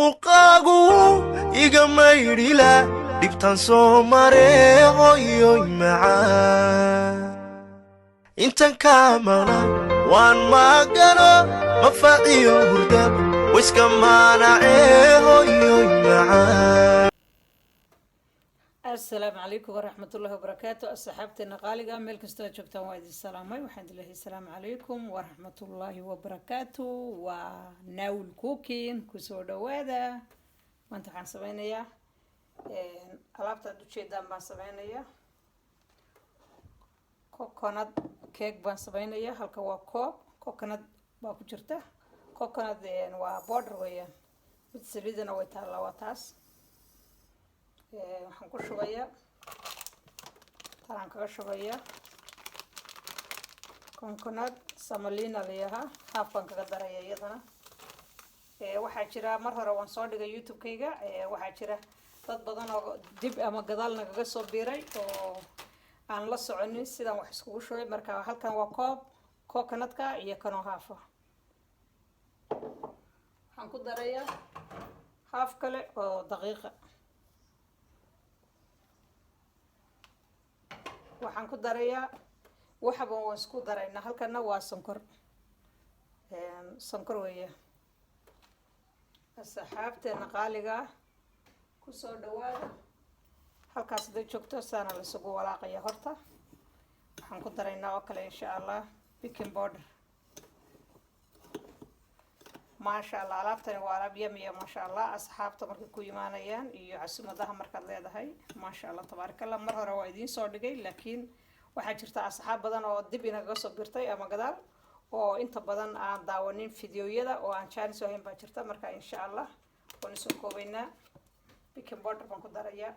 muuqaagu iga maydhila dhibtan soo mare hooyoy macaan intan kaa maqnaan waan maagano mafaaciyo hurdab wiska maanacee hooyoy macaan. السلام عليكم ورحمة الله وبركاته. أصحابتنا قالقة ملك استوجبتم وايد السلامي وحمد الله. السلام عليكم ورحمة الله وبركاته. وناول كوكين كسور دوادا وانت حان سبينيا ألابتا دوشي دام بان سبينيا كوكونات كيك بان سبينيا هالكا وكوب كوكونات باكو جرته كوكونات وبودر ويا بتسليدنا ويتالا واتاس waxaan ku shubayaa talaan kaga shubayaa coconut semolina leeyahay half baan kaga daraya iyadana waxaa jira mar hore waan soo dhigay youtube-kayga waxaa jira dad badan oo dib ama gadaal nagaga soo biiray oo aan la soconin sidaan wax iskugu shubay marka halkan waa koob coconut-ka iyo kanoo haafa waxaan ku darayaa half kale oo daqiiqa waxaan ku darayaa waxba waan isku darayna halkana waa sonkor weeye asxaabteena qaaliga ku soo dhawaada halkaas day joogto saana la isugu walaaqaya horta waxaan ku daraynaa oo kale insha Allah baking powder maasha Allah alaabtani waa alaab yamiya maasha Allah asxaabta markay ku yimaanayaan iyo casuumadaha markaad leedahay maasha Allah tabaarakallah mar hore waa idiin soo dhigay laakiin waxaa jirta asxaab badan oo dib inaga soo birtay ama gadaal oo inta badan aan daawanin fiidiyoyada oo aan chance ahayn baa jirta marka insha Allah waan soo koobaynaa baking powder baan ku darayaa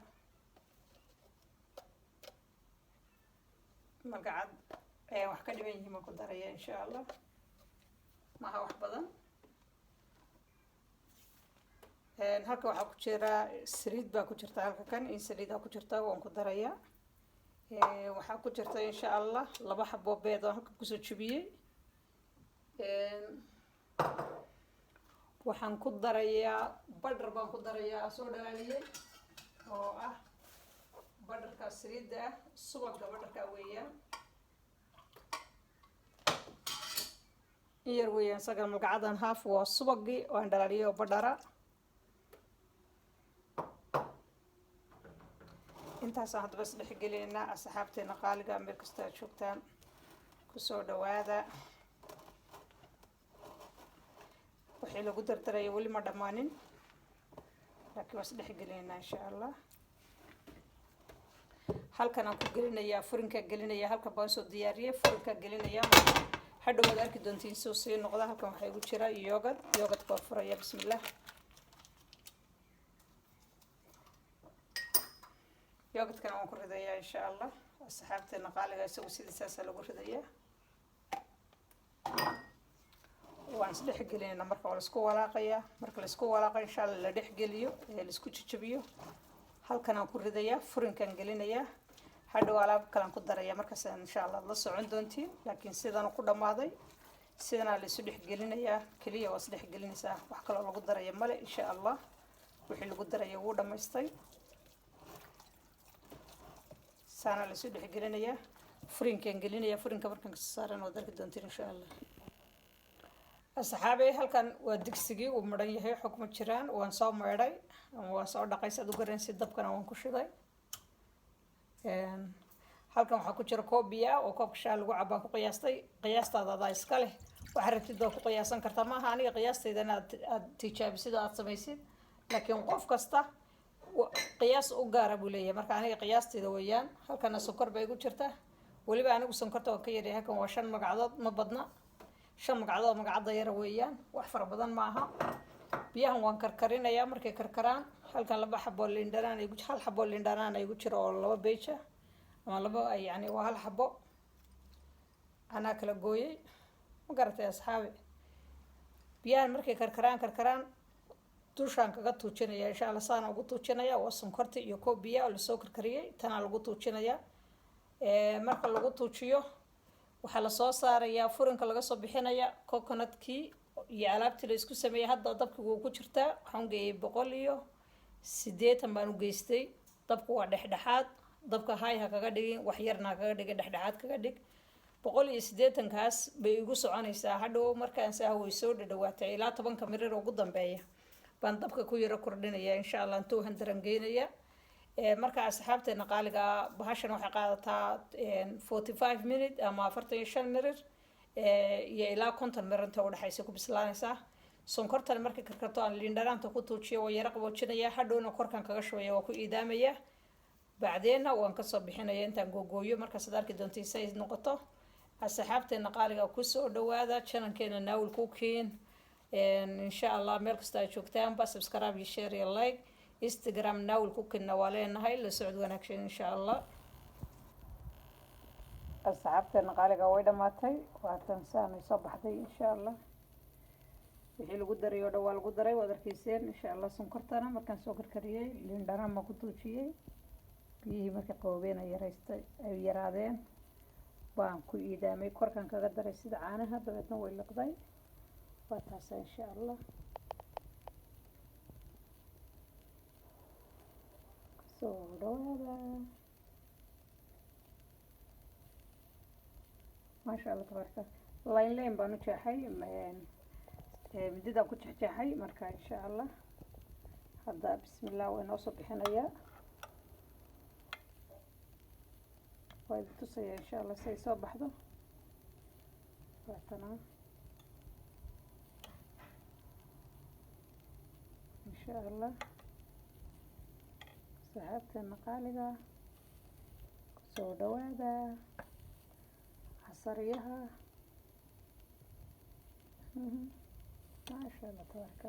magacad wax ka dhiman yihiin ku darayaa insha Allah maaha wax badan halka waxaa ku jira saliid baa ku jirta halka kan in saliida ku jirta waan ku darayaa waxaa ku jirta insha Allah 2 xabo beed oo halka kusoo jibiyay waxaan ku darayaa butter baan ku darayaa soo dhalaaliyay oo ah butterka saliida subaga butterka weeyaan yar weeyaan sagal magacadan half waa subagii oo aan dhalaaliyay oo buttera intaas aan hadba isdhex gelinaa asxaabteena qaaliga meel kasta joogtaan ku soo dhawaada wixii lagu dardaray wali ma dhamaanin laakiin waan isdhex gelinaa insha Allah halkan aan ku gelinayaa furinka gelinayaa halka baan soo diyaariyay furinka gelinayaa hadhow waad arki doontiin soo sii noqda halkan waxa igu jira yogurt ka furaya bismillaah يوجد كان أقول رديا إن شاء الله السحابتنا قالوا يسوي سيد ساسة لقول رديا وانسدح قلينا مركب الاسكو ولاقيا مركب الاسكو ولاقيا إن شاء الله لدح قليو الاسكو تشبيو هل كان أقول رديا فرن كان قلينا يا هذا ولا كلام قدر يا مركز إن شاء الله لص عندونتي لكن سيدنا نقول ماضي سيدنا اللي سدح قلينا يا كلية وسدح قلينا سا وحكلا الله قدر يا ملء إن شاء الله وحيل قدر يا ودا ما يستوي سانا لسه دح قلنا فرين كان قلنا فرين كبر كان صارنا وذلك دونتين إن شاء الله الصحابة هل كان ودكسجي ومريه هي حكم الشران وانصاب مري وانصاب دقيس أدوكرين سيدب كنا وانكشدي هل كان حكم شركوب بيا وكوب شال وعبا قياست هذا إسكاله وحركت دوك قياسا كرتما هاني قياست إذا أنا تيجي بسيط أتصميسيد لكن قف كسته قياس أوجار بوليه مركا أنا قياستي دويان هل كان السكر بيجو شرته ولي بقى أنا بسكرته وكيري هيك وعشان مقعدات ما بدنا شن مقعدات مقعدة يرويان وحفر بدن معها بيهم وان كركرين أيام مركي كركران هل كان لبا حبوا الليندران يجو هل حبوا الليندران يجو شروا لبا بيشة أما لبا يعني وهل حبوا أنا كلا جوي مقرت يا أصحابي بيان مركي كركران dushaan kaga tuujinaya insha Allah saana ugu tuujinaya waa sonkorta iyo koob biyo oo la soo karkariyay tana lagu tuujinaya marka lagu tuujiyo waxa la soo saaraya furinka laga soo bixinaya coconut-kii iyo alaabtii la isku sameeyey hadda dabki wuu ku jirtaa. Waxaan geeyey 180 baan u geystay. Dabku waa dhexdhexaad, dabka high ha kaga dhigin, wax yarna ha kaga dhigin, dhexdhexaad kaga dhig. 180 kaas bay igu soconaysaa. Hadhow markaan saa way soo dhadhawaatay ilaa 10 mirir ugu dambeeya baan dabka ku yara kordhinayaa insha Allah intuu handaran geynaya. Marka asxaabteena qaaliga bahashan waxay qaadataa 45 minute ama 45 mirir iyo ilaa 50 mirir inta u dhaxaysa ku bislaanaysaa. Sonkortan markay karkarto aan liin dhanaanta ku tuujiyo way yara qaboojinaya. Hadhowna korkan kaga shubaya waa ku iidaamaya. Bacdeena waan ka soo bixinaya intaan googooyo marka sadarki doontii say noqoto. asxaabteena qaaliga ku soo dhawaada channelkeena Naawil Cooking. insha Allah meel kasta ay joogtaan ba subscribe iyo share iyo like. Instagram Naawil Cooking waa leenahay la socod wanaagsan insha Allah. asxaabteena qaaliga way dhamaatay waa tan saanay soo baxday insha Allah. wixii lagu daray oo dhawaa lagu daray waad arkayseen insha Allah. sonkortana markaan soo karkariyay liin dhanaan ma ku tuujiyay biyihii markay qaboobeen ay yaraadeen baan ku iidaamay korkan kaga daray sida caanaha dabeedna way liqday waa taas insha Allah. soo dhawaada maasha Allah tabaaraka line baan u jeexay mididaan ku jeexay marka insha Allah. hadda bismillah waan soo bixinayaa way tusaya insha Allah say soo baxdo waatana insha Allah. asxaabteena qaaliga soo dhawaada casariyaha maasha Allah tabaaraka